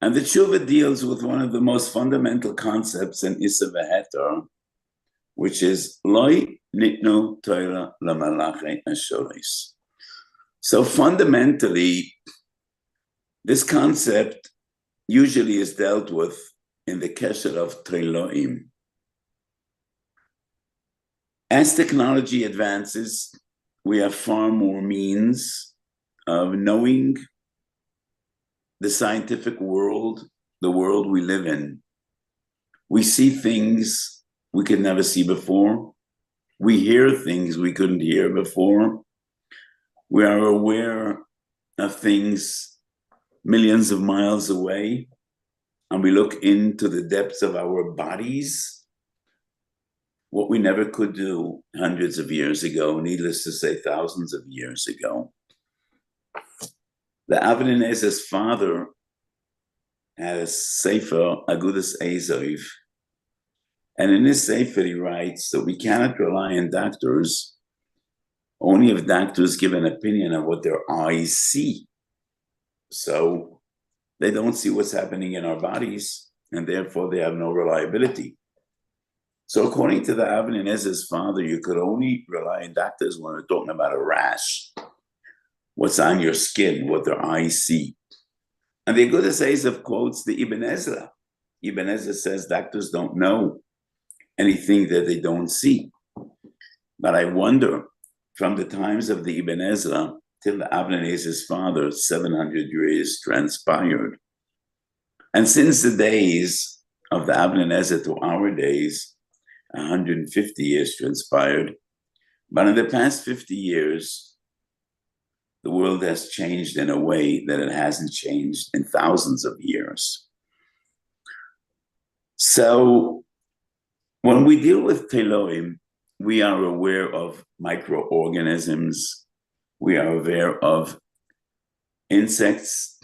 And the tshuva deals with one of the most fundamental concepts in Issa v'Heter, which is Loi nitnu Torah למלאכי השרת. So fundamentally, this concept usually is dealt with in the kesher of Teiloim. As technology advances, we have far more means of knowing the scientific world, the world we live in. We see things we could never see before. We hear things we couldn't hear before. We are aware of things millions of miles away, and we look into the depths of our bodies, what we never could do hundreds of years ago, needless to say, thousands of years ago. The Avnei Nez's father had a sefer, Agudas Ezov, and in his sefer he writes that we cannot rely on doctors only if doctors give an opinion of what their eyes see. So they don't see what's happening in our bodies, and therefore they have no reliability. So according to the Avnei Nez's father, you could only rely on doctors when we're talking about a rash, what's on your skin, what their eyes see. And the Agudas Ezov quotes the Ibn Ezra. Ibn Ezra says doctors don't know anything that they don't see. But I wonder, from the times of the Ibn Ezra till the Avnei Nez's father, 700 years transpired. And since the days of the Avnei Nez to our days, 150 years transpired. But in the past 50 years, the world has changed in a way that it hasn't changed in thousands of years. So when we deal with Teloim, we are aware of microorganisms, we are aware of insects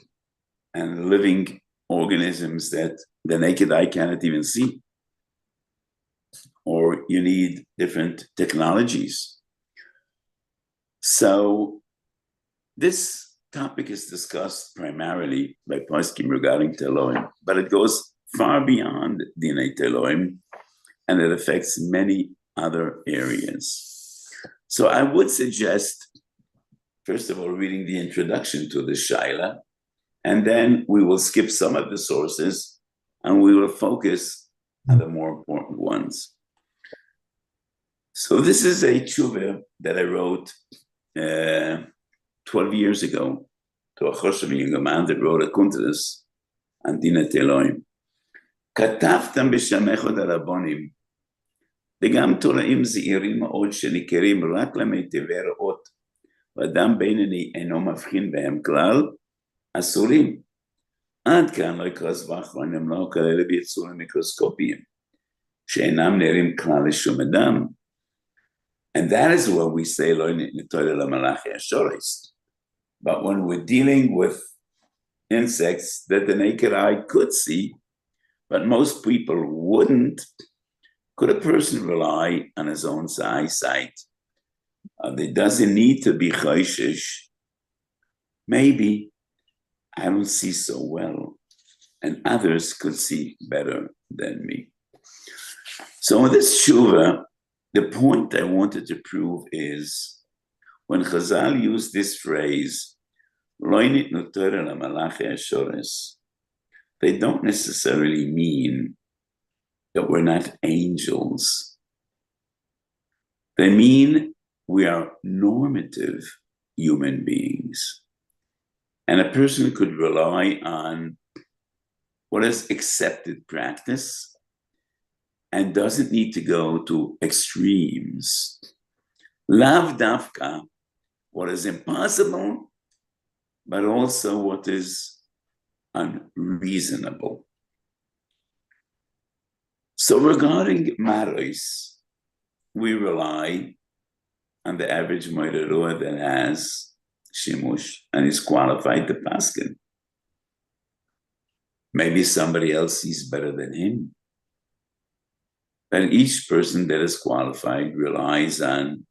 and living organisms that the naked eye cannot even see, or you need different technologies. So this topic is discussed primarily by poskim regarding Teloim, but it goes far beyond Dinei Teloim, and it affects many other areas. So I would suggest, first of all, reading the introduction to the Shaila, and then we will skip some of the sources, and we will focus on the more important ones. So this is a tshuva that I wrote 12 years ago to a choshev young man that wrote a Quantities on Dinei Teloim. כתבתם בשמך עוד הרבונים, וגם תוראים זעירים מאוד שניכרים רק למיטבי ראות, ואדם בינוני אינו מבחין בהם כלל, אסורים. עד כאן לא יקרא זבח ואינם לא כאלה ביצורים מיקרוסקופיים, שאינם נראים כלל לשום אדם. And that is what we say, לא ניתנה למלאכי השרת. But when we're dealing with insects that the naked eye could see, but most people wouldn't, could a person rely on his own eyesight? There doesn't need to be chayshish. Maybe I don't see so well, and others could see better than me. So in this tshuva, the point I wanted to prove is, when Chazal used this phrase, "Lo nitnu Torah למלאכי השרת," they don't necessarily mean that we're not angels. They mean we are normative human beings. And a person could rely on what is accepted practice and doesn't need to go to extremes. Lav dafka, what is impossible, but also what is unreasonable. So regarding maror, we rely on the average maror that has shimush and is qualified to paskin. Maybe somebody else sees better than him. But each person that is qualified relies on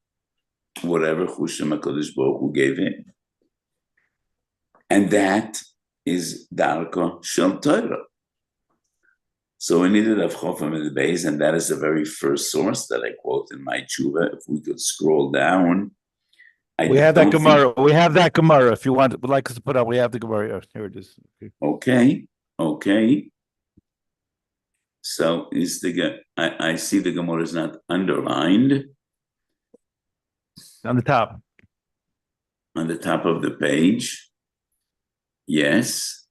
whatever Chushim HaKadosh Baruch Hu gave him. And that is Darko Shel Torah. So we needed a Chofam in the base, and that is the very first source that I quote in my tshuva. If we could scroll down. We have that Gemara. We have that Gemara. If you would like us to put up, we have the Gemara. Here it is. Okay. So I see the Gemara is not underlined. On the top. On the top of the page. Yes.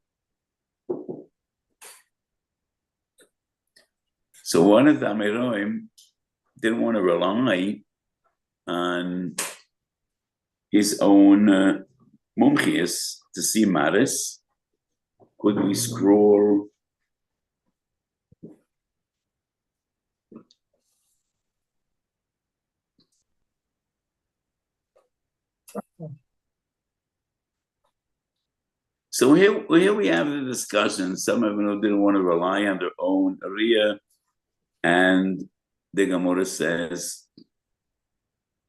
So one of the Amiroim didn't want to rely on his own mumchias to see maris. Could we scroll? So here we have the discussion. Some of them didn't want to rely on their own area, and the Gemara says,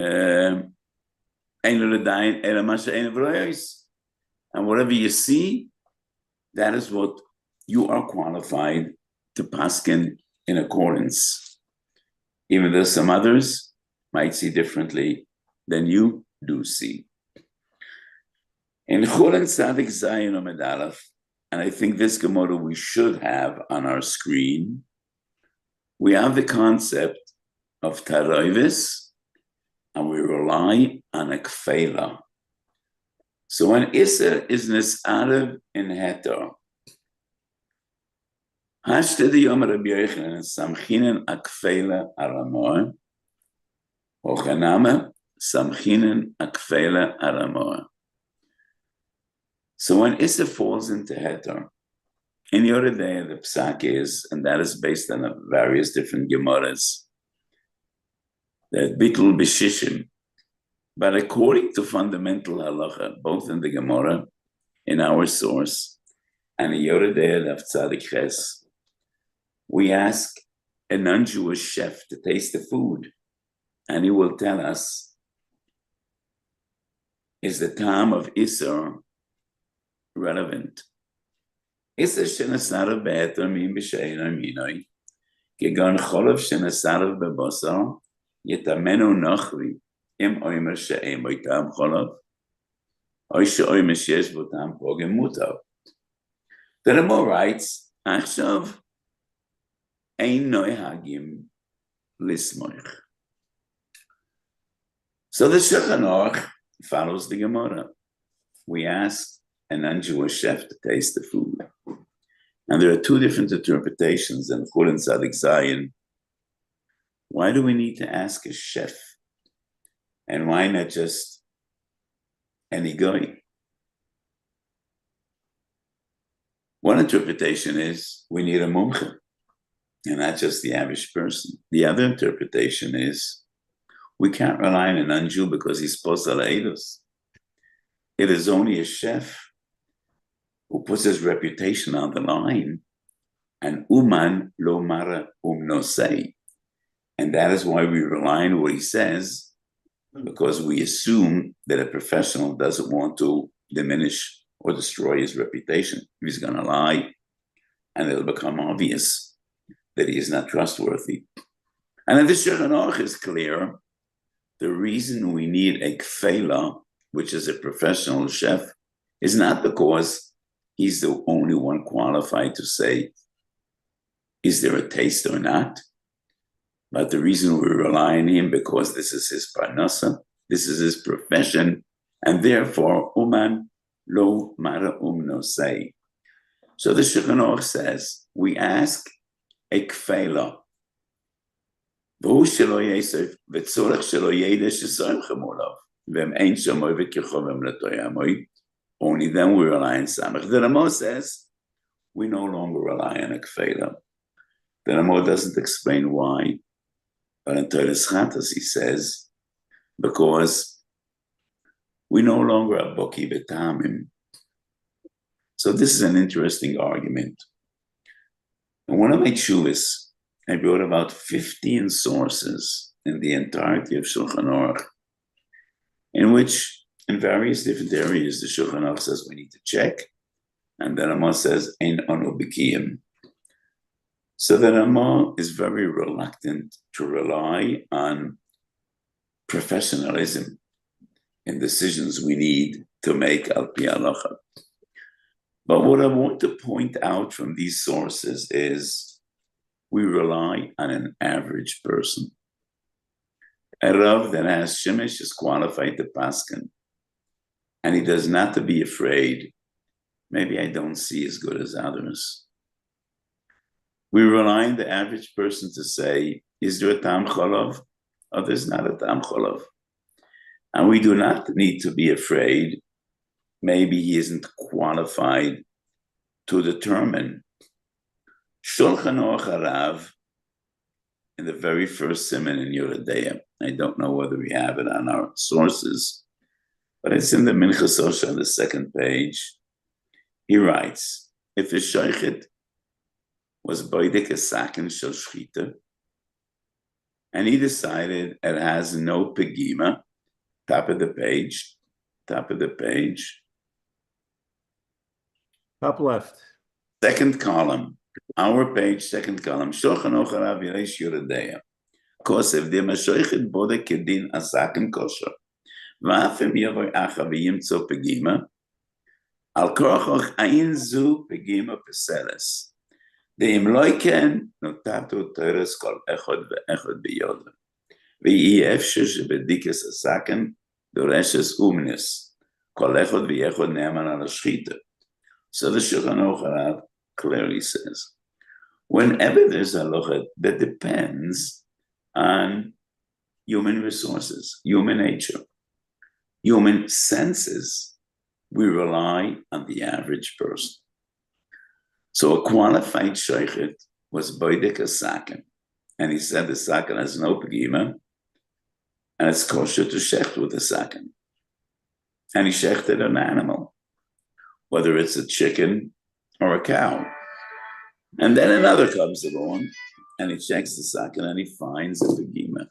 and whatever you see, that is what you are qualified to paskin in accordance. Even though some others might see differently than you do see. In Chulen Tzadik Zayin Omed Aleph, and I think this Gemara we should have on our screen, we have the concept of Taroivis, and we rely on a Kfela. So when Isser is Nisarev in Heter, Hashte di Yom Rabbi Yochanan Samchinen a Kfela Aramoa, Ochaname Samchinen a Kfela Aramoa. So when Issa falls into Heter, in the other day the psak is, and that is based on various different Gemaras, that Bittul B'Shishim, but according to fundamental Halacha, both in the Gemara, in our source, and in Yoreh De'el of Tzadik Ches, we ask a non-Jewish chef to taste the food, and he will tell us, is the time of Isser relevant? Isser shenesarav be'eter min b'she'ena minoi, kegon cholov shenesarav be'bosar, yetamenu nochri, im oimer she'em oitam cholov, oy she'oimer she'esh botam pogem mutav. The Rambam writes, Achshav ein noihagim lismoich. So the Shulchan Aruch follows the Gemara. We ask a non-Jewish chef to taste the food. And there are two different interpretations in Chulen Tzadik Zayin. Why do we need to ask a chef? And why not just any guy? One interpretation is we need a mumcha, and not just the average person. The other interpretation is we can't rely on a non-Jew because he's posal eidos. It is only a chef who puts his reputation on the line, and uman lo mara no say. And that is why we rely on what he says, because we assume that a professional doesn't want to diminish or destroy his reputation. He's going to lie, and it'll become obvious that he is not trustworthy. And in the Shulchan Aruch is clear, the reason we need a kfela, which is a professional chef, is not because he's the only one qualified to say, is there a taste or not? But the reason we rely on him, because this is his parnasa, this is his profession, and therefore, uman lo mara no say. So the Shulchan Aruch says, we ask a kfela, והוא שלא יסף, וצורך שלא ידע שסוים חמולו, והם אין שמוי וכרחובם לטוימוי, only then we rely on Samach. The Ramo says, we no longer rely on a kfela. The Ramo doesn't explain why, but in Toras Chatas he says, because we no longer are boki betamim. So this is an interesting argument. And one of my tshuvas, I brought about 15 sources in the entirety of Shulchan Aruch, in which, in various different areas, the Shulchan Aruch says we need to check, And the Rama says, Ein onu b'kiyim. So the Rama is very reluctant to rely on professionalism in decisions we need to make al pi halacha. But what I want to point out from these sources is we rely on an average person. A Rav that has Shemesh is qualified to paskin, and he does not to be afraid, maybe I don't see as good as others. We rely on the average person to say, is there a tam cholav? Or there's not a tam cholav. And we do not need to be afraid, maybe he isn't qualified to determine. Shulchan Aruch Harav, in the very first siman in Yeridea, I don't know whether we have it on our sources, but it's in the Minchas Osha on the second page. He writes, if a sheichet was boidek a sakin shel shchita, and he decided it has no pegima, top of the page, top left. Second column, our page, second column, Shulchan Aruch Harav Yeresh Yeridea. Kosev de mashoichet bodek kedin asakin kosher. Va'afim yavoy acha v'yimtzo pegima. Al korchoch ein zu pegima peseles. De'im loiken notatu teres kol echod ve'echod biyodem. Ve'i efshe shebedikes asakin doreshes umnis. Kol echod ve'echod ne'aman al shchita. So the Shulchan Aruch Harav clearly says, whenever there's a halacha that depends on human resources, human nature, human senses, we rely on the average person. So a qualified sheichet was boidek a sakin, and he said the sakin has no pegima, and it's kosher to shecht with the sakin. And he shechted an animal, whether it's a chicken or a cow. And then another comes along, and he checks the sakin, and he finds a pegima.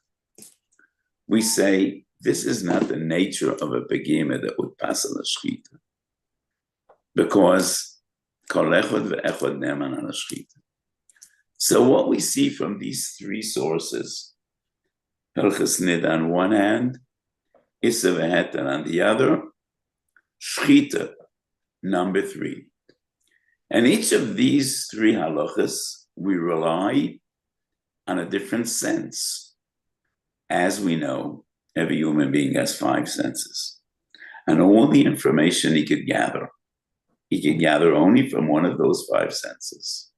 We say, this is not the nature of a pegima that would pass a shchita, because kol echod ve'echod ne'aman al shchita. So what we see from these three sources, Hilchos Nida on one hand, Issa v'heter on the other, shchita, number three. And each of these three halachas, we rely on a different sense. As we know, every human being has five senses. And all the information he could gather only from one of those five senses.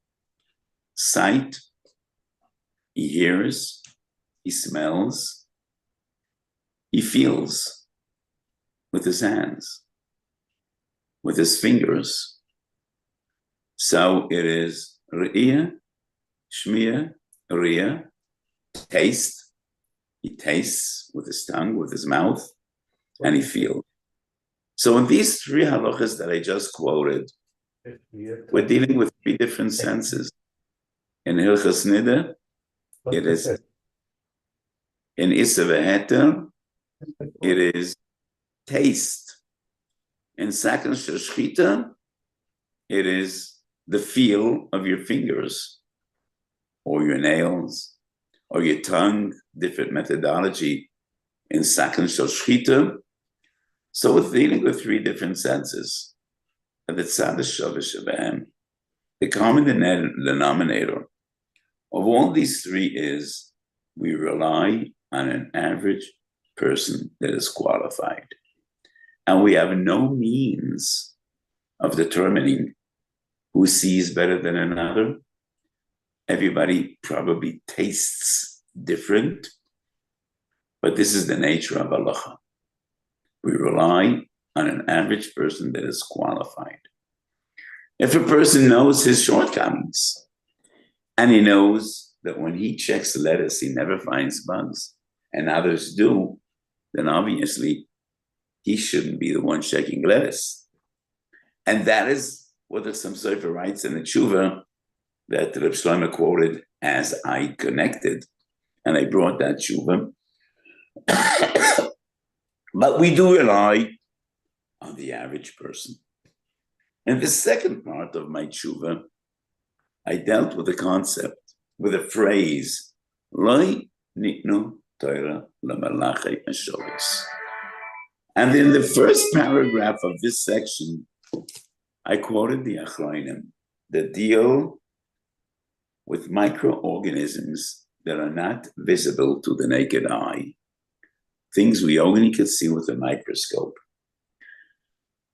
Sight, he hears, he smells, he feels with his hands, with his fingers. So it is Re'iyah, Shmiya, Riyah, taste. He tastes with his tongue, with his mouth, and he feels. So in these three halachas that I just quoted, we're dealing with three different senses. In Hilchos Nida, it is in Issa v'heter, it is taste. In Sakin shel shchita, it is the feel of your fingers, or your nails, or your tongue, different methodology in Sakin shel shchita. So we're dealing with three different senses. The common denominator of all these three is we rely on an average person that is qualified. And we have no means of determining who sees better than another. Everybody probably tastes different, but this is the nature of halacha. We rely on an average person that is qualified. If a person knows his shortcomings, and he knows that when he checks lettuce, he never finds bugs, and others do, then obviously he shouldn't be the one checking lettuce. And that is what the Sam Sofer writes in the Tshuva that Reb Shlomo quoted as I connected, and I brought that Tshuva. But we do rely on the average person. In the second part of my tshuva, I dealt with the concept, with a phrase, Loi nitnu Torah למלאכי השרת. And in the first paragraph of this section, I quoted the Achronim that deal with microorganisms that are not visible to the naked eye, things we only can see with a microscope.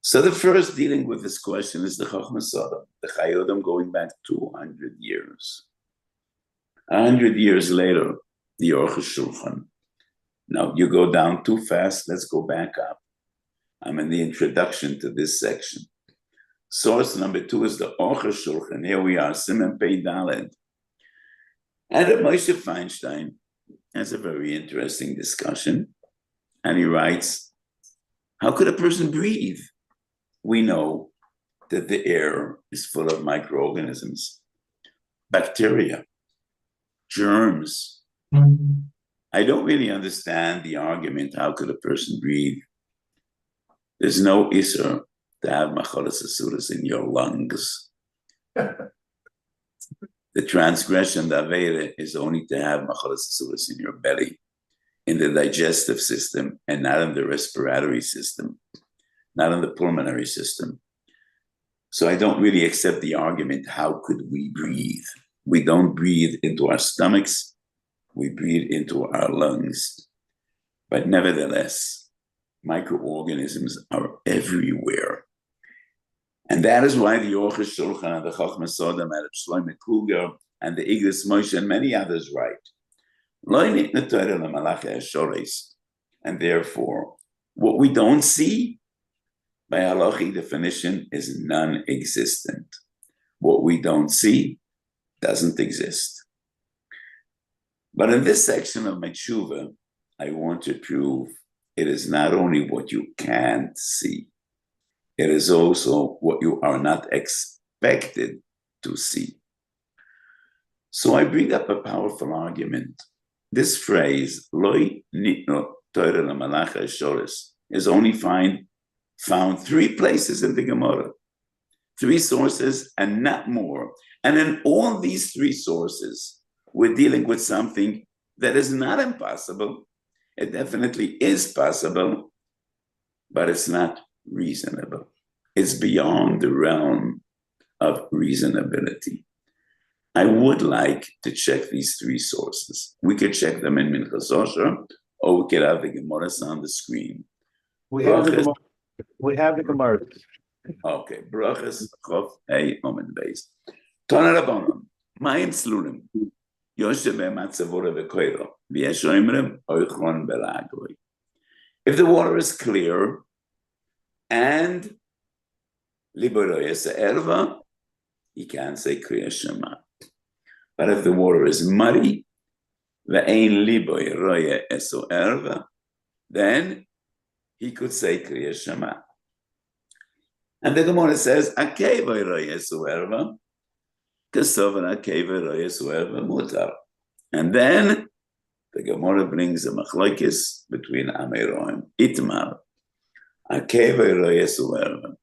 So the first dealing with this question is the Chochmah Sodom, the Chayodim going back 200 years. 100 years later, the Aruch Shulchan. Now, you go down too fast, let's go back up. I'm in the introduction to this section. Source number 2 is the Aruch Shulchan. Here we are, Siman Pei Daled. And Moshe Feinstein has a very interesting discussion. And he writes, how could a person breathe? We know that the air is full of microorganisms, bacteria, germs. I don't really understand the argument, how could a person breathe? There's no isser to have macholas asuras in your lungs. The transgression, the avera, is only to have macholas asuras in your belly, in the digestive system, and not in the respiratory system, not in the pulmonary system. So I don't really accept the argument, how could we breathe? We don't breathe into our stomachs, we breathe into our lungs. But nevertheless, microorganisms are everywhere. And that is why the Aruch Shulchan and the Chochmah Sodom and Shlomo Kluger and the Iglis Moshe and many others write, Lo ניתנה תורה למלאכי השרת. And therefore, what we don't see, by halachic definition, is non-existent. What we don't see doesn't exist. But in this section of my tshuva, I want to prove it is not only what you can't see, it is also what you are not expected to see. So I bring up a powerful argument. This phrase, Loi nitnu Torah למלאכי השרת, is only found 3 places in the Gemara. 3 sources and not more. And in all these 3 sources, we're dealing with something that is not impossible. It definitely is possible, but it's not reasonable. It's beyond the realm of reasonability. I would like to check these 3 sources. We could check them in Minchas Osher, or we could have the Gemaras on the screen. We have the Gemara. Okay. Brachas Chof Hey Omen Beis. Tana Rabbanon. Mayim Slulim. Yoshe Be'matzavora V'koiro. V'yesh Oimrim Oichron Belagoi. If the water is clear and Liboroyes Erva, he can't say Kriya Shema. But if the water is muddy, Ve'ein Liboy Roye Eso Erva, then he could say Kriya Shema. And the Gemara says, Akeva Roye Eso Erva, Kasovan Akeva Roye Eso Erva Mutar. And then the Gemara brings a machlokes between Ameroim, Itmar, Akeva Roye Eso Erva.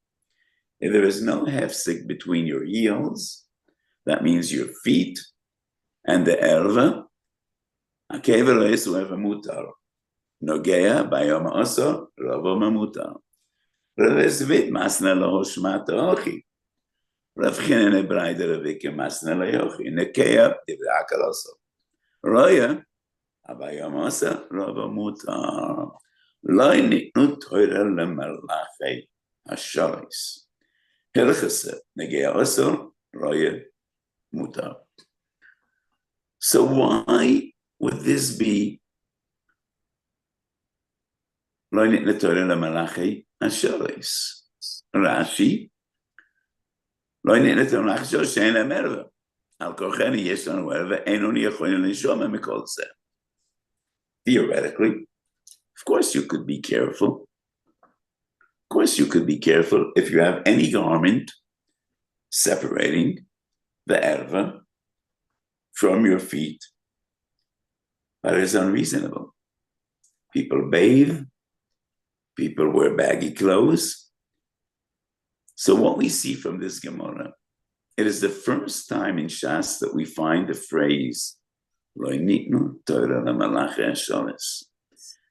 If there is no hefsek between your heels, that means your feet, and the erva, akeva lo yesu erva mutar. Nogea bayom oso ravo mamutar. Rav Esvit masna lo hoshmat ochi. Rav Chinen ebrayde ravike masna lo yochi. Nekea divakal oso. Roya abayom oso ravo mutar. Lo nitnu Torah למלאכי השרת. Hilchase negea oso roya mutar. So why would this be Lo ניתנה תורה למלאכי השרת? רש"י, לא ניתנה תורה למלאכי השרת שאין להם ערווה. על כורחנו יש לנו ערווה, איננו יכולים לנשום מכל זה. Theoretically, of course you could be careful. Of course you could be careful if you have any garment separating the erva from your feet. But it's unreasonable. People bathe, people wear baggy clothes. So what we see from this Gemara, it is the first time in Shas that we find the phrase, Lo ניתנה תורה למלאכי השרת.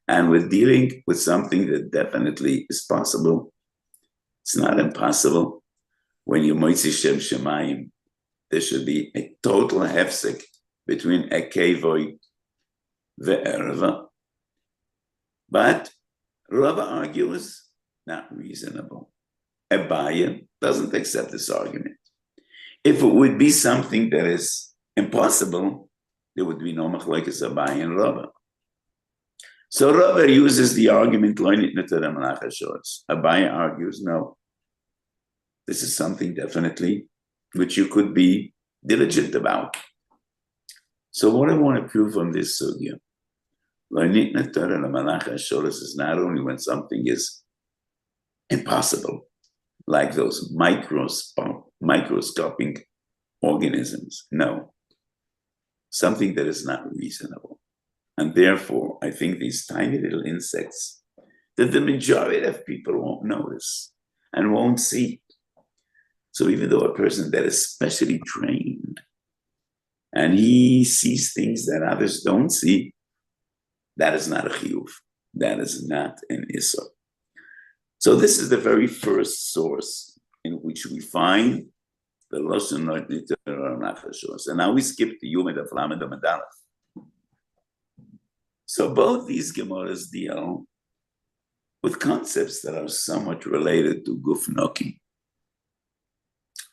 And we're dealing with something that definitely is possible. It's not impossible. When you moitzi Shem Shemayim, there should be a total hefsek between a kevoid ve'erva. But Rava argues, not reasonable. Abaya doesn't accept this argument. If it would be something that is impossible, there would be no machlokes Abaya and Rava. So Rava uses the argument, Abaya argues, no. This is something definitely which you could be diligent about. So what I want to prove from this sugya, is not only when something is impossible, like those microscopic organisms. No, something that is not reasonable. And therefore, I think these tiny little insects that the majority of people won't notice and won't see. So even though a person that is specially trained and he sees things that others don't see, that is not a chiyuv. That is not an issur. So this is the very first source in which we find the lashon ניתנה. And now we skip the Yom of Lamed Aleph. So both these Gemaras deal with concepts that are somewhat related to Guf Noki.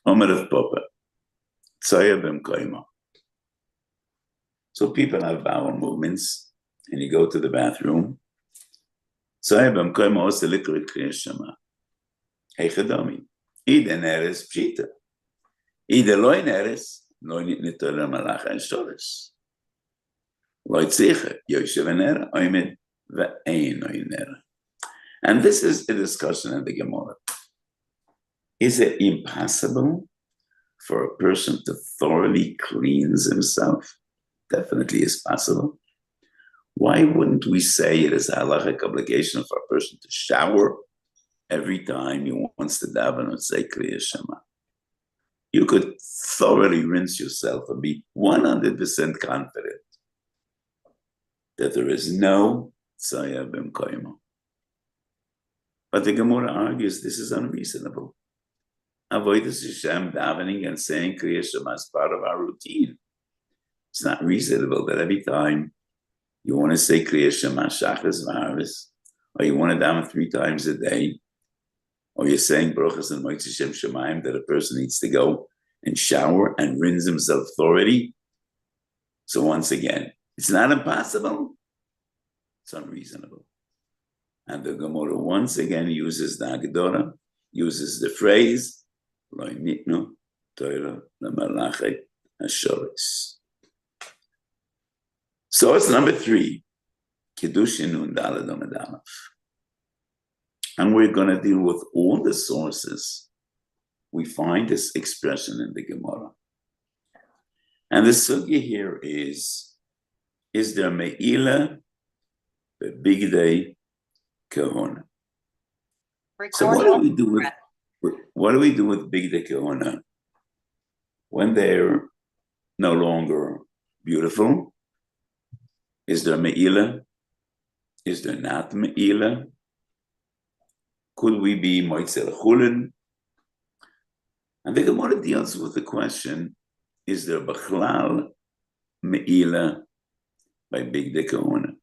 Omer of Papa, Tzaya B'mkoimo. So people have bowel movements, and you go to the bathroom. Tzaya B'mkoimo ose likrit Kriya Shema. Heichadomi. Ida neres pshita. Ida loy neres, loy nitna למלאכי השרת. Loy tzicha, yoshev nera, oimed ve'ein nera. And this is a discussion in the Gemara. Is it impossible for a person to thoroughly cleanse himself? Definitely is possible. Why wouldn't we say it is a halachic obligation for a person to shower every time he wants to daven and say Kriya Shema? You could thoroughly rinse yourself and be 100% confident that there is no tzaya b'mkoimo. But the Gemara argues this is unreasonable. Avodas Hashem, davening and saying Kriya Shema is part of our routine. It's not reasonable that every time you want to say Kriya Shema, Shachris V'Haris, or you want to daven 3 times a day, or you're saying Brochas and Moitzi Shem Shemayim, that a person needs to go and shower and rinse himself thoroughly. So once again, it's not impossible, it's unreasonable. And the Gemara once again uses the Agdora, uses the phrase, Lo ניתנה תורה למלאכי השרת. Source number 3, Kiddushin Nun Daled Amud Aleph. And we're going to deal with all the sources we find this expression in the Gemara. And the sugya here is there me'ila b'bigdei kahuna? So what do we do with bigdei kahuna when they're no longer beautiful? Is there me'ila? Is there not me'ila? Could we be moitzel chulin? And the Gemara deals with the question, is there b'chlal me'ila by bigdei kahuna?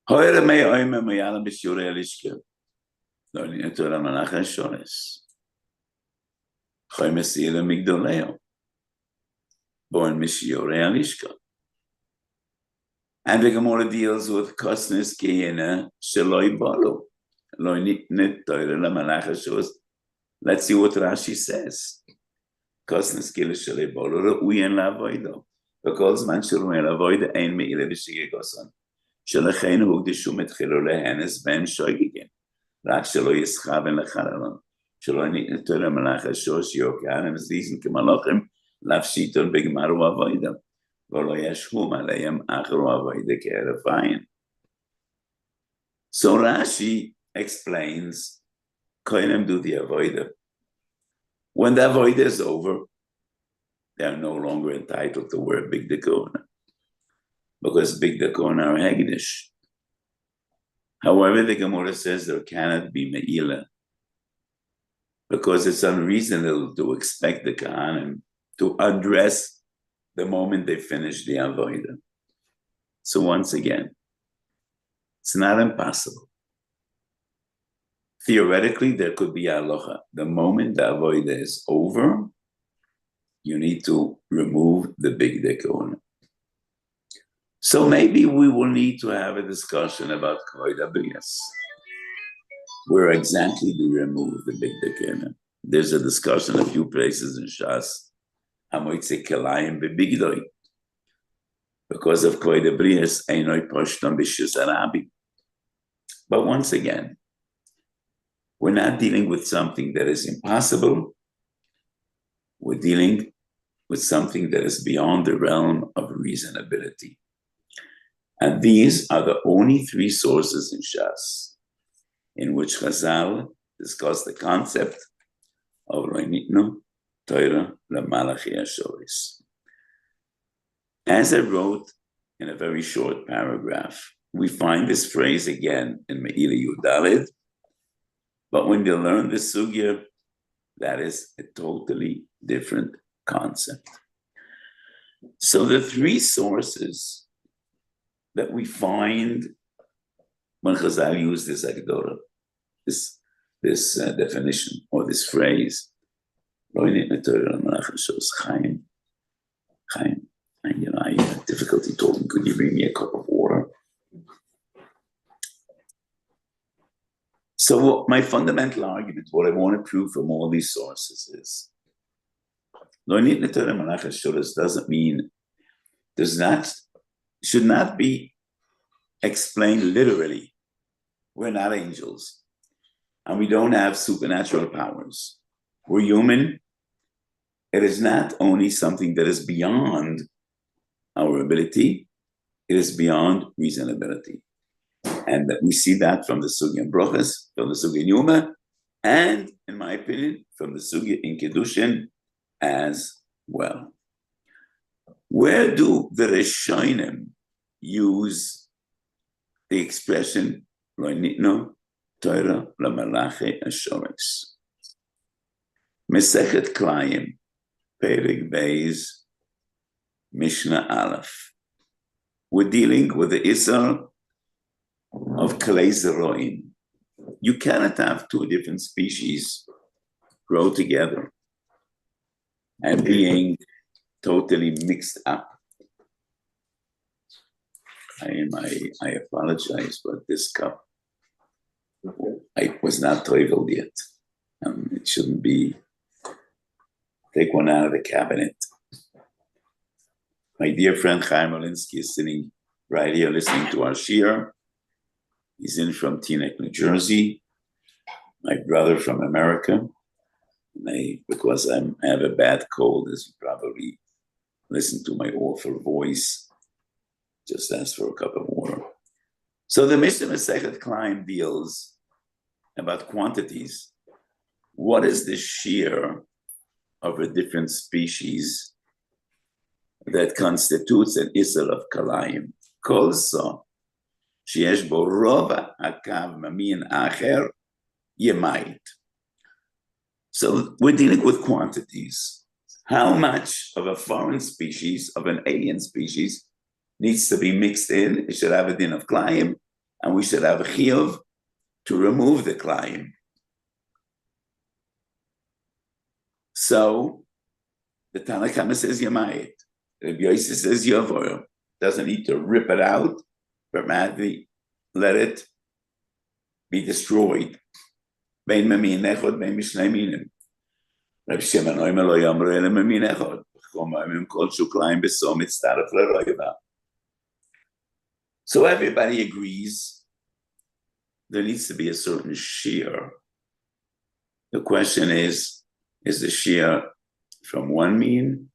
Ho'ere me'oime me'yala b'shiuray alishka. Lo ניתנה למלאכי השרת. Choy mesila migdoleo. Born mishiuray alishka. And the Gemara deals with kosnes kehina sheloi balo. Lo ניתנה למלאכי השרת. Let's see what Rashi says. Kosnes kehina sheloi balo re'uyen la'avodo. וכל זמן שראוין לעבוד אין מעילה בשגגוסן. שלכן הוקדשו מתחילו להנס בהם שויגגן. רק שלא יסחבן לחללון. שלא ניתנו למלאכי השרת שיוקען הם זיזן כמלאכים להפשיטון בגמר ועבודה. ולא ישבום עליהם אחר ועבודה כהרף עין. So Rashi explains koinem do the avodah. When the avodah is over, they are no longer entitled to wear big dekona, because big dekona are hegdish. However, the Gemara says there cannot be me'ila, because it's unreasonable to expect the Kohanim to undress the moment they finish the avodah. So once again, it's not impossible. Theoretically, there could be halacha. The moment the avodah is over, you need to remove the big dekona. So maybe we will need to have a discussion about Quantities. Where exactly do we remove the big dekona? There's a discussion a few places in Shas. Hamoitze kelayim bebigdoi. Because of Quantities, einoi poshtam b'shus arabi. But once again, we're not dealing with something that is impossible. We're dealing with something that is beyond the realm of reasonability. And these are the only three sources in Shas in which Chazal discuss the concept of ניתנה, Torah, למלאכי השורש. As I wrote in a very short paragraph, we find this phrase again in Me'ila Yudalid, but when you learn the sugya, that is a totally different concept. So the three sources that we find when Chazal used this agdora, this definition or this phrase, Chaim, I have difficulty talking. Could you bring me a cup of water? So my fundamental argument, what I want to prove from all these sources is, doesn't mean, should not be explained literally. We're not angels, and we don't have supernatural powers. We're human. It is not only something that is beyond our ability, it is beyond reasonability. And that we see that from the Sugya in Brochas, from the Sugya in Yuma, and, in my opinion, from the Sugya in Kedushin as well. Where do the Rishonim use the expression ניתנה Torah למלאכי השורש? Mesechet Klayim, Perek Beis, Mishnah Aleph. We're dealing with the Isser of Kalei Zeroim. You cannot have two different species grow together and being totally mixed up. I apologize, but this cup, I was not toiveled yet. It shouldn't be. Take one out of the cabinet. My dear friend Chaim Olinsky is sitting right here listening to our Shiur. He's in from Teaneck, New Jersey. My brother from America. Because I have a bad cold, as you probably listen to my awful voice, just ask for a cup of water. So the Mishnah Masechet Klein deals about quantities. What is the shear of a different species that constitutes an Isser of Kalayim? Kolso, sheyesh bo rova hakav mamin acher yemayit. So we're dealing with quantities. How much of a foreign species, of an alien species, needs to be mixed in? It should have a din of Kalayim, and we should have a chiyuv to remove the Kalayim. So the Tanna Kama says Yamayit. Rabbi Yossi says Yavoyo. Doesn't need to rip it out, but rather let it be destroyed. Bein mamin echod, bein mishnei minim. Rabbi Shimon Oimer lo yomru ele mamin echod. Chomim kol shuklayim besom mitzdaref leroiva. So everybody agrees there needs to be a certain shear. The question is the shear from one mean,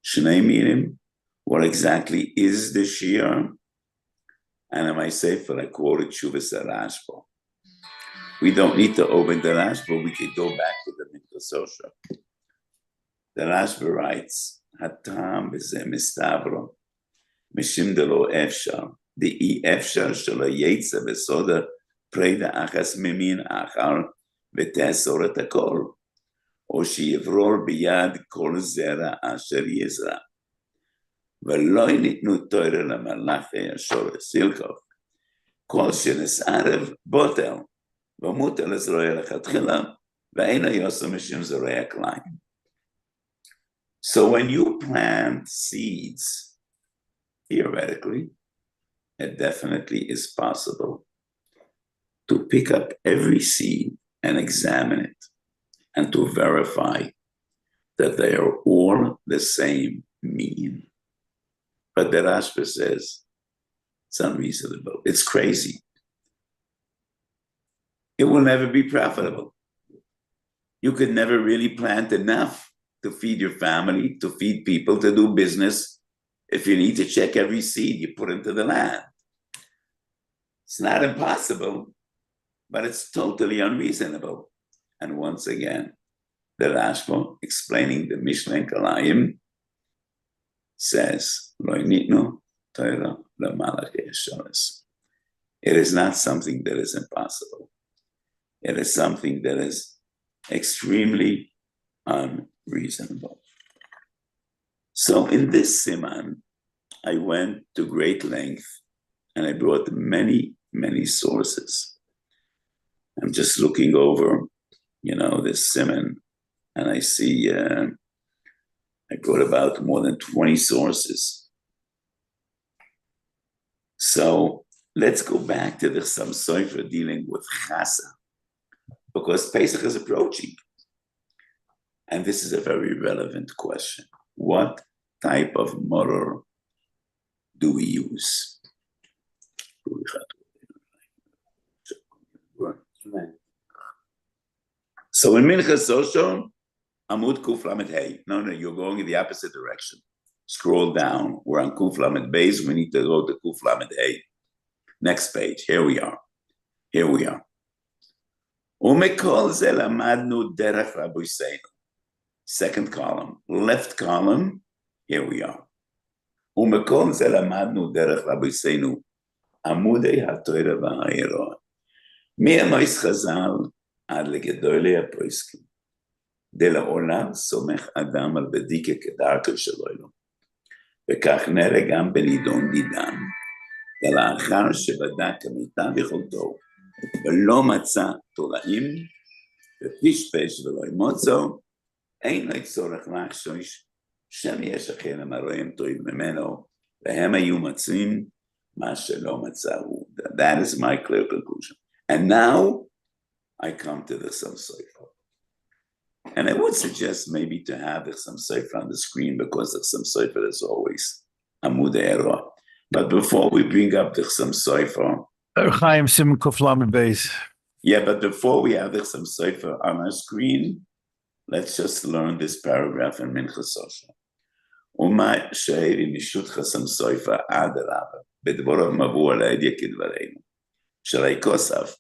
shnei minim? What exactly is the shear? And in my sefer, I quoted Shuvas Arashbo. we don't need to open the Rashba, we could go back to the Mitzvah. The Rashba writes, Hatam b'zeh mistavro, mishim de lo efshar, the efshar shelo yetze v'soda preda achas mimin achar v'tesor et hakol, o shiyevror biyad kol zera asher yizra. ולא ניתנו תורה למלאכי השרת סילקוך, כל שנסערב בוטל, ומוטל לזרוע לכתחילה, ואין היוסו משום זרוע כליים. So when you plant seeds, theoretically, it definitely is possible to pick up every seed and examine it, and to verify that they are all the same meaning. But the Rashba says it's unreasonable. It's crazy. It will never be profitable. You could never really plant enough to feed your family, to feed people, to do business. If you need to check every seed you put into the land. It's not impossible, but it's totally unreasonable. And once again, the Rashba, explaining the Mishnah in Kalayim, says, it is not something that is impossible. It is something that is extremely unreasonable. So in this siman, I went to great length and I brought many, many sources. I'm just looking over, this siman, and I see I brought about more than 20 sources. So let's go back to the Chassam Sofer dealing with Chasa, because Pesach is approaching. And this is a very relevant question. What type of maror do we use? So in Minchas Osho, Amud Kuf Lamed Hey. No, you're going in the opposite direction. Scroll down. We're on Kuf Lamed Beis. We need to go to Kuf Lamed Hey. Next page. Here we are. Umekol ze lamadnu derech Rabbeinu. Second column. Left column. Here we are. Umekol ze lamadnu derech Rabbeinu. Amudei HaTorah v'Ha'irot. Mi'amois Chazal ad legedolei haposkim. דלעולם סומך אדם על בדיקה כדרכו שלו, וכך נראה גם בנידון דידן, ולאחר שבדק כמיטב יכולתו, ולא מצא תולעים, ופשפש ולא ימוצו, אין לו צורך לחשוש, שם יש אחר המרואים טועים ממנו, והם היו מצאים מה שלא מצאו. That is my clear conclusion. And now, I come to the Chassam Sofer. And I would suggest maybe to have the Chassam Sofer on the screen, because the Chassam Sofer is always Amud Eror. But before we bring up the Chassam Sofer, but before we have the Chassam Sofer on our screen, let's just learn this paragraph in Minchas Osho. Uma she'eri mishut Chassam Sofer ad rabba b'dvarav mavu ala edya kidvareinu shalai kosaf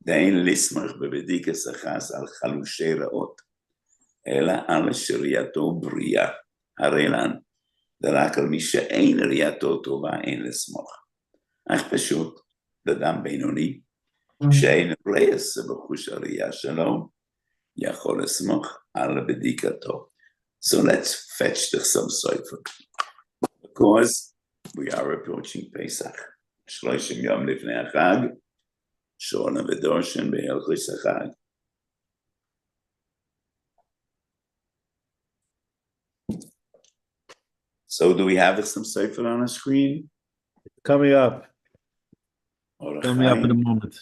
דאין לסמך בבדיקה סחס על חלושי רעות, אלא על שראייתו בריאה, הרי לן, ורק על מי שאין ראייתו טובה אין לסמוך. אך פשוט, אדם בינוני, שאין רייס בחוש הראייה שלו, יכול לסמוך על בדיקתו. So let's fetch the Chassam Sofer, because we are approaching Pesach. 30 יום לפני החג, שונה ודורשן בהלכות החג. So do we have the Chassam Sofer on the screen? Coming up. Coming up in a moment.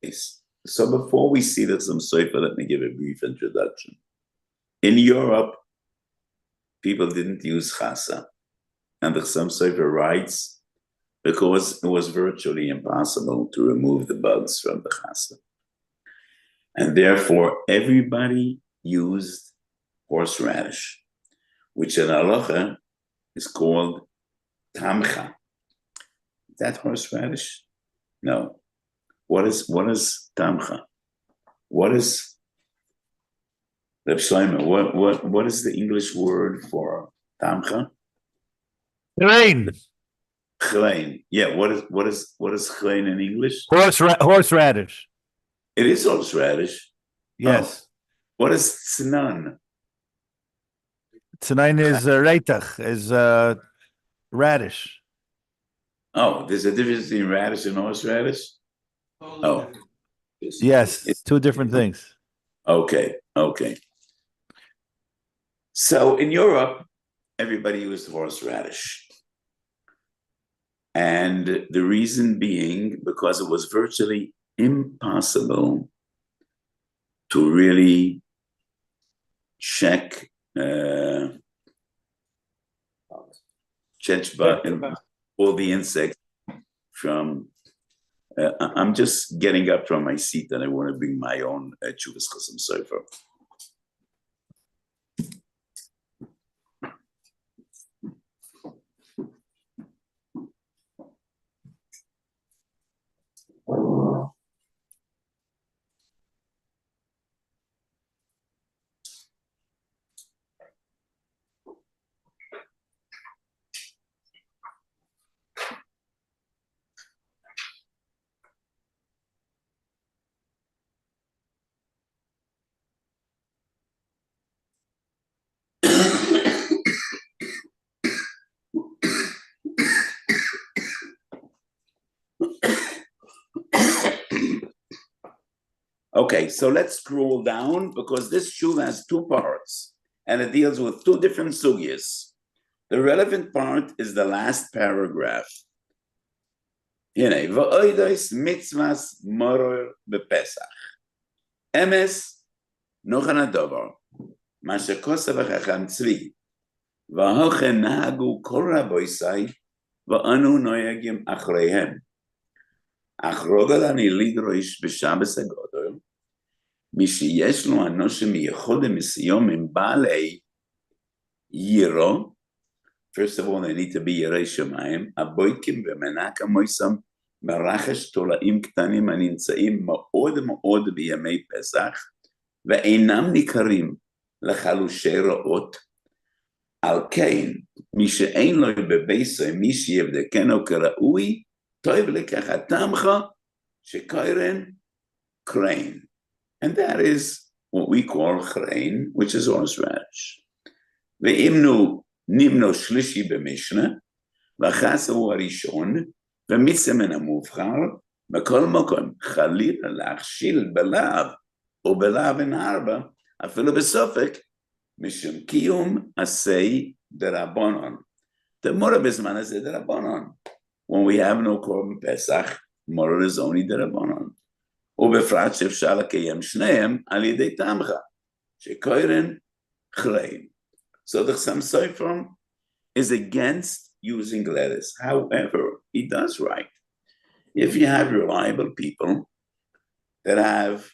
Yes. So before we see the Chassam Sofer, let me give a brief introduction. In Europe, people didn't use chasa, and the Chassam Sofer writes because it was virtually impossible to remove the bugs from the chasa. And therefore, everybody used horseradish, which in Halacha is called tamcha. Is that horseradish? No. What is tamcha? What is Reb Shlomo, what is the English word for tamcha? Grain. Chlein. Yeah, what is chlein in English? Horseradish. It is horseradish. Yes. Oh. What is tznan? Tznan is reitach, is radish. Oh, there's a difference between radish and horseradish? Oh. Yes, it's two different things. Okay. So in Europe, everybody used horseradish. And the reason being because it was virtually impossible to really check all the insects from. I'm just getting up from my seat and I want to bring my own chuvas chasam sofer. Okay, so let's scroll down because this shuv has two parts and it deals with two different sugyas. The relevant part is the last paragraph. V'oidos mitzvahs maror bepesach. Emes nochan adovar. Ma shekosav hachacham tzvi. V'hochen nahagu kol raboisai. V'anu noyagim achreihem. Achrodal ani lidroish b'shabes hagodol. Mishiyesh lo anoshim yichodem misiyomim baalei yiro. First of all, they need to be Yerei Shemayim. Aboikim v'menaka moisam merachesh tolaim ktanim anintza'im מאוד בימי פסח, ואינם ניכרים לחלושי רעות. על כן, מי שאין לו בביסו, מי שיבדקנו כראוי, טוב לקחתמך שקורן crane. And that is what we call crane, which is horseradish. ואימנו נימנו שלישי במשנה, ואחס הוא הראשון, ומצא מן המובחר, בכל מקום חלילה להכשיל בלאו, או בלאו אין ארבע, אפילו בסופק, משום קיום עשי דרבנן. דמורה בזמן הזה דרבנן. When we have no korban Pesach, maror is only דרבנן. ובפרט שאפשר לקיים שניהם על ידי תמחה, שקורן חריים. So the Chassam Sofer is against using letters. However, he does write. If you have reliable people that have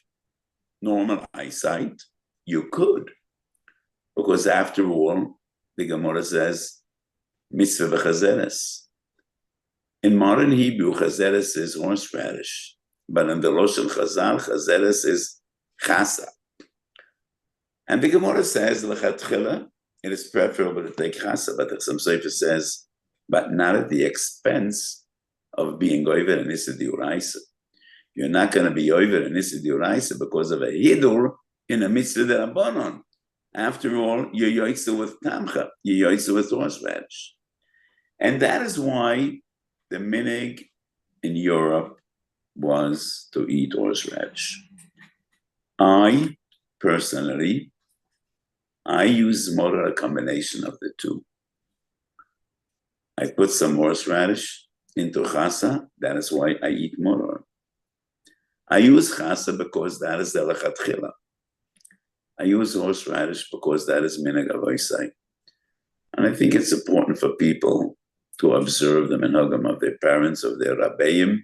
normal eyesight, you could. Because after all, the Gemara says, mitzvah v'chazeres. In modern Hebrew, chazeres is horseradish. But in the Loshel Chazal, chazeres is chasa. And the Gemara says, l'chatchila, it is preferable to take chasa, but the Chassam Sofer says, but not at the expense of being over and issa diuraisa. You're not going to be over and issa diuraisa because of a hidur in a mitzvah d'Rabbanon. After all, you're yoitza with tamcha, you're yoitza with horseradish. And that is why the minig in Europe was to eat horseradish. I, personally, I use maror, a combination of the two. I put some horseradish into chasa, that is why I eat maror. I use chasa because that is the lechatchila. I use horseradish because that is minhag avoisai. And I think it's important for people to observe the minhagim of their parents, of their rabbeim.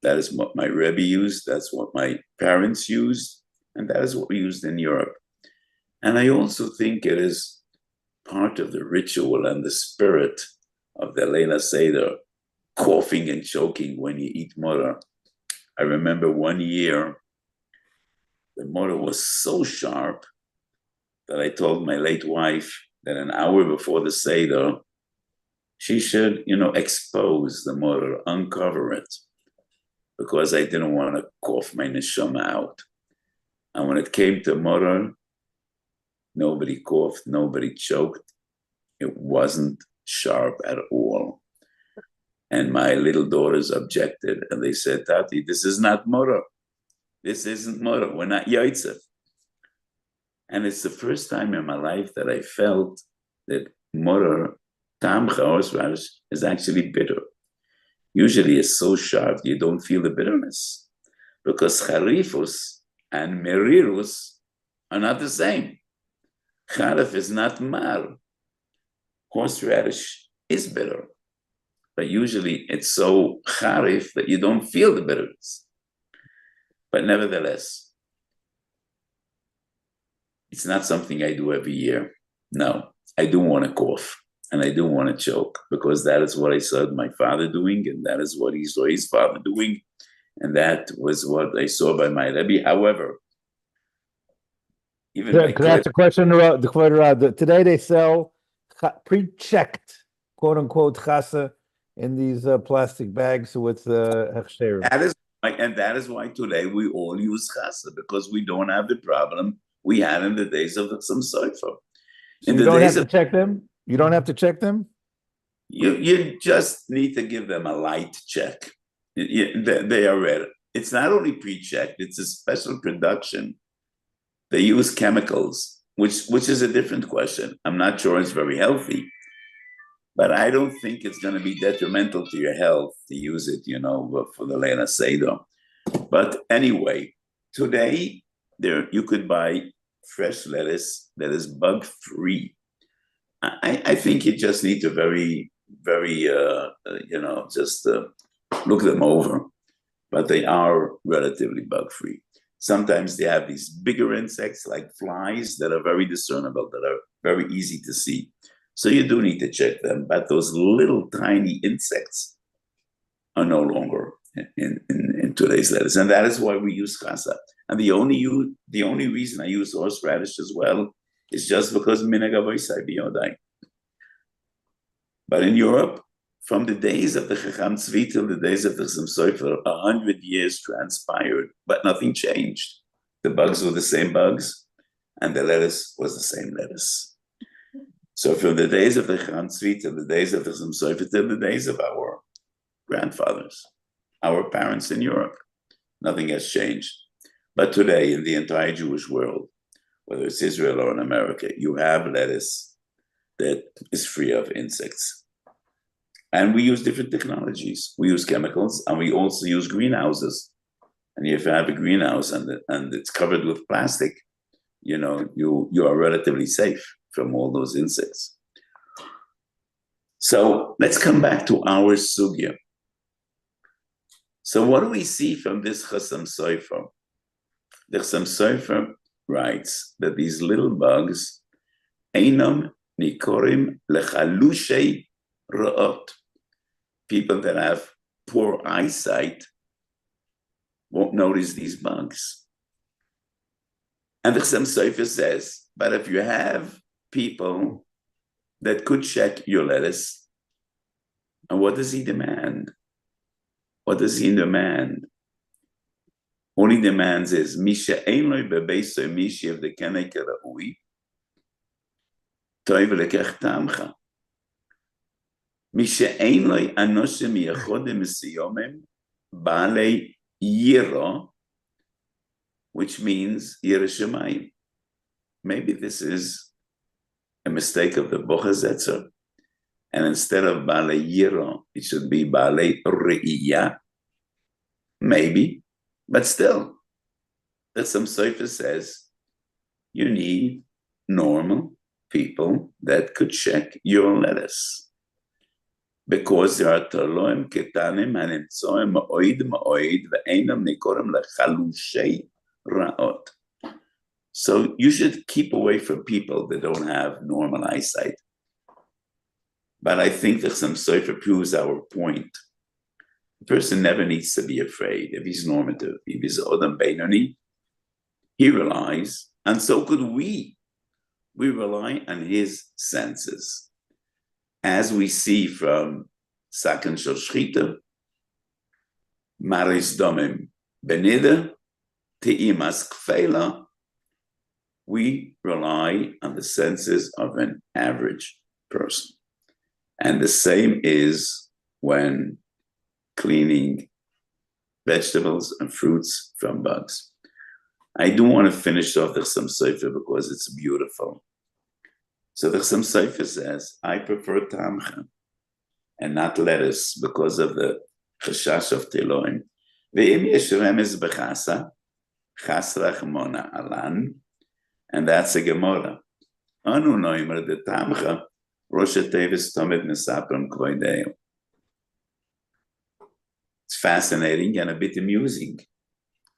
That is what my Rebbe used, that's what my parents used, and that is what we used in Europe. And I also think it is part of the ritual and the spirit of the Leila Seder, coughing and choking when you eat maror. I remember one year the maror was so sharp that I told my late wife that an hour before the Seder, she should, expose the maror, uncover it, because I didn't want to cough my neshama out. And when it came to maror, nobody coughed, nobody choked. It wasn't sharp at all. And my little daughters objected, and they said, Tati, this is not maror. This isn't maror. We're not yotzef. And it's the first time in my life that I felt that maror, tam chaos, is actually bitter. Usually it's so sharp you don't feel the bitterness, because charifus and merirus are not the same. Charif is not mar. Horseradish is bitter, but usually it's so charif that you don't feel the bitterness. But nevertheless, it's not something I do every year. No, I do want to cough and I do want to choke, because that is what I saw my father doing, and that is what he saw his father doing, and that was what I saw by my Rebbe. However, even could I ask a question? Today they sell pre-checked, quote unquote, chasa in these plastic bags with hechsher. That is why today we all use chasa, because we don't have the problem we had in the days of some sofer. So you don't have to check them? You don't have to check them? You just need to give them a light check. They are ready. It's not only pre-checked, it's a special production. They use chemicals, which is a different question. I'm not sure it's very healthy, but I don't think it's going to be detrimental to your health to use it, for the Leila Seder. But anyway, today you could buy fresh lettuce that is bug-free. I think you just need to very, very, just look them over. But they are relatively bug-free. Sometimes they have these bigger insects like flies that are very discernible, that are very easy to see. So you do need to check them. But those little tiny insects are no longer in today's lettuce. And that is why we use chasa. And the only reason I use horseradish as well is just because minhag avoisai biyodai. But in Europe, from the days of the Chacham Tzvi till the days of the Chassam Sofer, 100 years transpired, but nothing changed. The bugs were the same bugs, and the lettuce was the same lettuce. So from the days of the Chacham Tzvi till the days of the Chassam Sofer till the days of our grandfathers, our parents in Europe, nothing has changed. But today, in the entire Jewish world, whether it's Israel or in America, you have lettuce that is free of insects. And we use different technologies. We use chemicals, and we also use greenhouses. And if you have a greenhouse and it's covered with plastic, you are relatively safe from all those insects. So let's come back to our sugya. So what do we see from this Chassam Sofer? The Chassam Sofer writes that these little bugs, einam nikorim lechalushei ra'ot. People that have poor eyesight won't notice these bugs. And the Chassam Sofer says, but if you have people that could check your lettuce, and what does he demand? What does he demand? All he demands is, Misha einloi bebeisoi mishi of the kenei keraui, toiv lekech tamcha. Misha einloi anoshim yachodim misiyomim, baalei yiro, which means yireh shamayim. Maybe this is a mistake of the Bocha Zetzer, and instead of baalei yiro, it should be baalei re'iyah. Maybe. But still, the Chassam Sofer says you need normal people that could check your lettuce, because there are taloim ketanim hanimtzoim ma'oid ma'oid ve'einam nikorim lechalushei ra'ot. So you should keep away from people that don't have normal eyesight. But I think the Chassam Sofer proves our point. The person never needs to be afraid if he's normative. If he's Odam Beinoni, he relies, and so could we. We rely on his senses. As we see from Saken Shel Shchita, Maris Domim Benida, Teimas Kfela, we rely on the senses of an average person. And the same is when cleaning vegetables and fruits from bugs. I do want to finish off the Chassam Sofer because it's beautiful. So the Chassam Sofer says, I prefer tamcha and not lettuce because of the chashash of teloim. Ve'im yesh remez b'chasa, chas rachmona alan, and that's a Gemara. Anu noimer de tamcha, rosh tevis tomed nesapram kvoideo. It's fascinating and a bit amusing.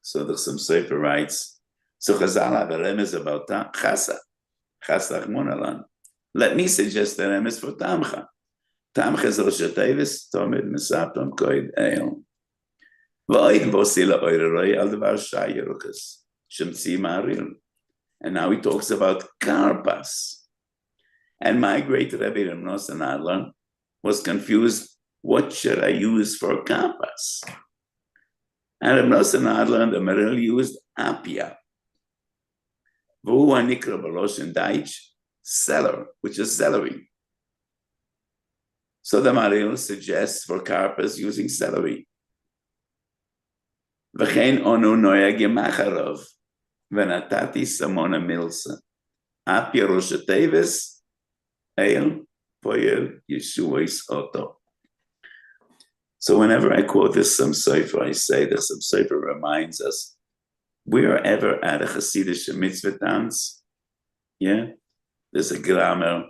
So the Chassam Sofer writes, so Chazal have a remez about chasa, chas rachmona alan. Let me suggest the remez for tamcha. Tamcha is rosh tevis tomed nesapram kvoideo. V'oid bosila oiroi al devar shayerukas, shemtzi maror. And now he talks about karpas. And my great Rebbe Rav Nosson Adler was confused, what should I use for karpas? And Rav Nosson Adler and the Maror used apia. V'hu hanikra b'losh in Deutsch, cellar, which is celery. So the Maror suggests for karpas using celery. V'chein onu noyag yemacharov. Venatati samona milsa. Apia rosh tevis, eil poyel yeshuais oto. So whenever I quote this Chassam Sofer, I say the Chassam Sofer reminds us, we are ever at a Hasidic mitzvah dance, yeah? There's a grammar,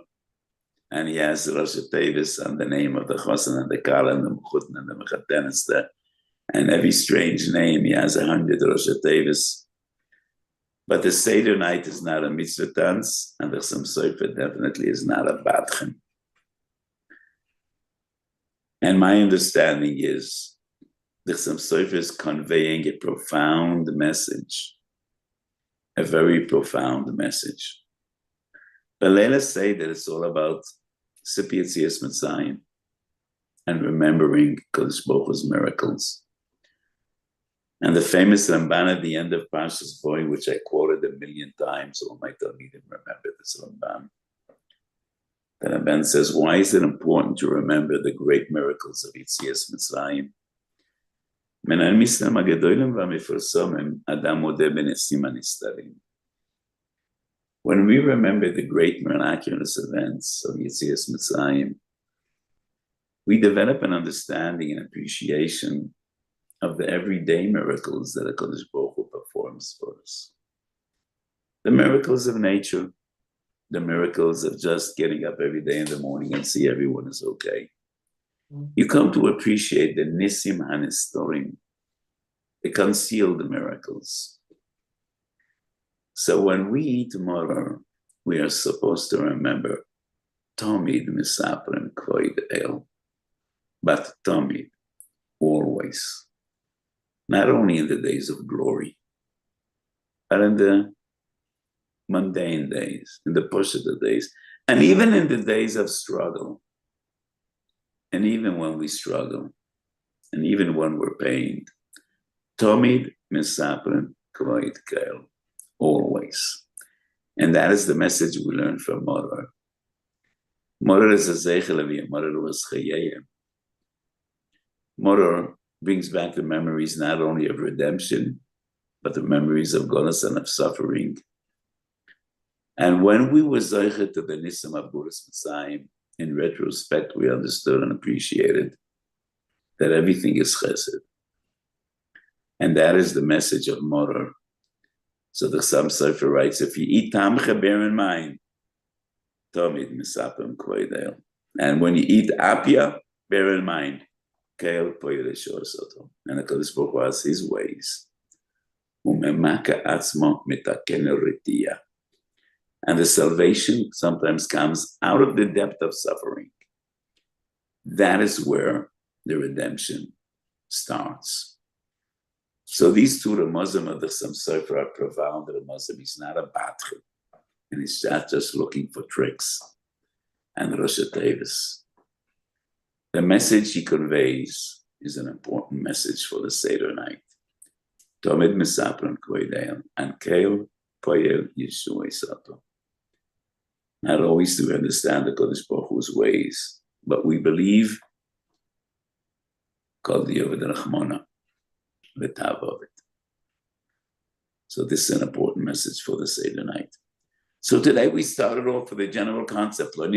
and he has rosh tevis and the name of the chosen and the kala and the mechutn and the mechatenes there. And every strange name, he has 100 rosh tevis. But the Seder night is not a mitzvah dance, and the Chassam Sofer definitely is not a badchen. And my understanding is the Chassam Sofer is conveying a profound message, a very profound message. But let us say that it's all about Sipi Yetzias Mitzrayim and remembering Kodesh Baruch Hu's miracles. And the famous Ramban at the end of Parshas Bo, which I quoted 1,000,000 times, all my Talmidim remember this Ramban. The Ramban says, why is it important to remember the great miracles of Yetzias Mitzrayim? When we remember the great miraculous events of Yetzias Mitzrayim, we develop an understanding and appreciation of the everyday miracles that HaKadosh Baruch Hu performs for us. The miracles of nature, the miracles of just getting up every day in the morning and see everyone is okay. You come to appreciate the Nisim HaNestorim, the concealed miracles. So when we eat maror, we are supposed to remember Tomid Misaprim Kvoid El, but Tomid, always. Not only in the days of glory, but in the mundane days, in the Pushta days, and even in the days of struggle. And even when we struggle, and even when we're pained, Tomid Misaprim Kvoid El, always. And that is the message we learn from maror. Maror is a zeichel aviyah, maror was chayeyim. Maror brings back the memories not only of redemption, but the memories of golus and of suffering. And when we were zeichet to the nisim of Guras Mitzrayim, in retrospect, we understood and appreciated that everything is chesed. And that is the message of maror. So the Chassam Sofer writes, if you eat tamcha, bear in mind, Tomid Misapim Kvoidel. And when you eat apia, bear in mind, Keil Poyel Soto. And the HaKadosh Baruch Hu has his ways. Umemaka atzmo mitaken ritia. And the salvation sometimes comes out of the depth of suffering. That is where the redemption starts. So these two, the Muslim and the Sam Sefer, are profound. The Muslim is not a batchi, and he's not just looking for tricks and Rosh Tevis. The message he conveys is an important message for the Seder night. Tomid Misapran Koideim and Keil Poyel Yeshua Sato. Not always do we understand the Kodesh Baruch Hu's ways, but we believe called the Yovad Rachmona, the Tav of it. So this is an important message for the Seder night. So today we started off with a general concept, and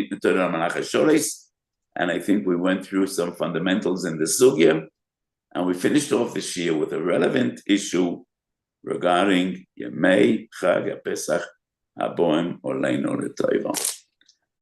I think we went through some fundamentals in the sugya, and we finished off this year with a relevant issue regarding Yemei Chag HaPesach HaBoim Oleinu L'Toiva.